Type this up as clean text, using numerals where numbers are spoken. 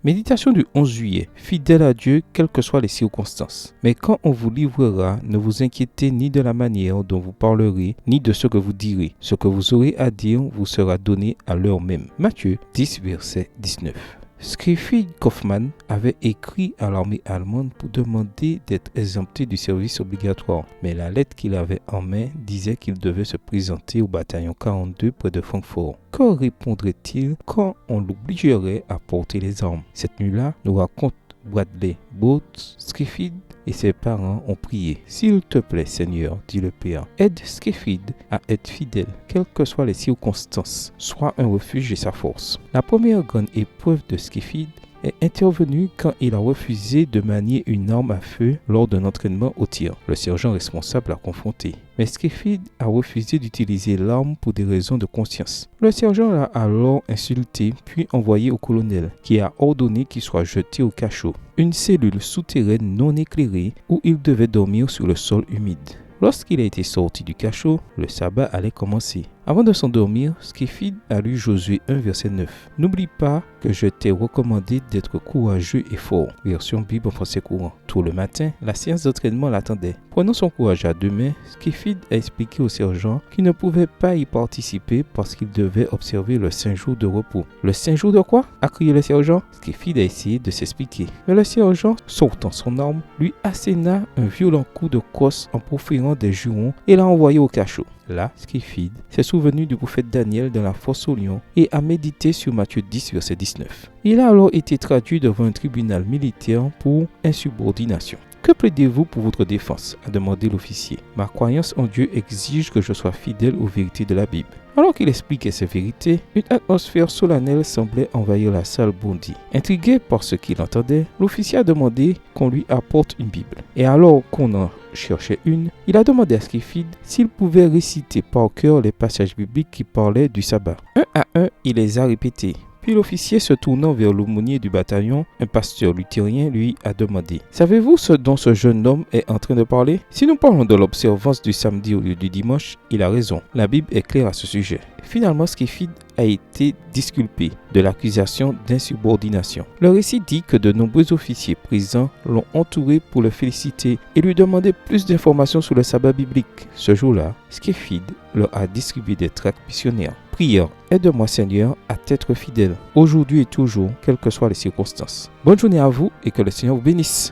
Méditation du 11 juillet. Fidèle à Dieu, quelles que soient les circonstances. Mais quand on vous livrera, ne vous inquiétez ni de la manière dont vous parlerez, ni de ce que vous direz. Ce que vous aurez à dire vous sera donné à l'heure même. Matthieu 10, verset 19. Skefield Kaufmann avait écrit à l'armée allemande pour demander d'être exempté du service obligatoire, mais la lettre qu'il avait en main disait qu'il devait se présenter au bataillon 42 près de Francfort. Que répondrait-il quand on l'obligerait à porter les armes? Cette nuit-là, nous raconte Bradley Booth, Skefield et ses parents ont prié. « S'il te plaît, Seigneur, dit le Père, aide Skefield à être fidèle, quelles que soient les circonstances, soit un refuge et sa force. » La première grande épreuve de Skefield est intervenue quand il a refusé de manier une arme à feu lors d'un entraînement au tir. Le sergent responsable l'a confronté. Mais Skefield a refusé d'utiliser l'arme pour des raisons de conscience. Le sergent l'a alors insulté puis envoyé au colonel qui a ordonné qu'il soit jeté au cachot, une cellule souterraine non éclairée où il devait dormir sur le sol humide. Lorsqu'il a été sorti du cachot, le sabbat allait commencer. Avant de s'endormir, Skefield a lu Josué 1 verset 9. « N'oublie pas que je t'ai recommandé d'être courageux et fort. » Version Bible en français courant. Tôt le matin, la séance d'entraînement l'attendait. Prenant son courage à deux mains, Skefield a expliqué au sergent qu'il ne pouvait pas y participer parce qu'il devait observer le 5 jours de repos. « Le 5 jours de quoi ?» a crié le sergent. Skefield a essayé de s'expliquer. Mais le sergent, sortant son arme, lui asséna un violent coup de crosse en proférant des jurons et l'a envoyé au cachot. Là, Skefield s'est souvenu du prophète Daniel dans la fosse au lion et a médité sur Matthieu 10, verset 19. Il a alors été traduit devant un tribunal militaire pour insubordination. « Que plaidez-vous pour votre défense ?» a demandé l'officier. « Ma croyance en Dieu exige que je sois fidèle aux vérités de la Bible. » Alors qu'il expliquait ces vérités, une atmosphère solennelle semblait envahir la salle bondie. Intrigué par ce qu'il entendait, l'officier a demandé qu'on lui apporte une Bible. Et alors qu'on en cherchait une, il a demandé à Skefield s'il pouvait réciter par cœur les passages bibliques qui parlaient du sabbat. Un à un, il les a répétés. Puis l'officier, se tournant vers l'aumônier du bataillon, un pasteur luthérien, lui a demandé « Savez-vous ce dont ce jeune homme est en train de parler? Si nous parlons de l'observance du samedi au lieu du dimanche, il a raison. La Bible est claire à ce sujet. » Finalement, Skefield a été disculpé de l'accusation d'insubordination. Le récit dit que de nombreux officiers présents l'ont entouré pour le féliciter et lui demander plus d'informations sur le sabbat biblique. Ce jour-là, Skefield leur a distribué des tracts missionnaires. Prière, aide-moi Seigneur à t'être fidèle, aujourd'hui et toujours, quelles que soient les circonstances. Bonne journée à vous et que le Seigneur vous bénisse.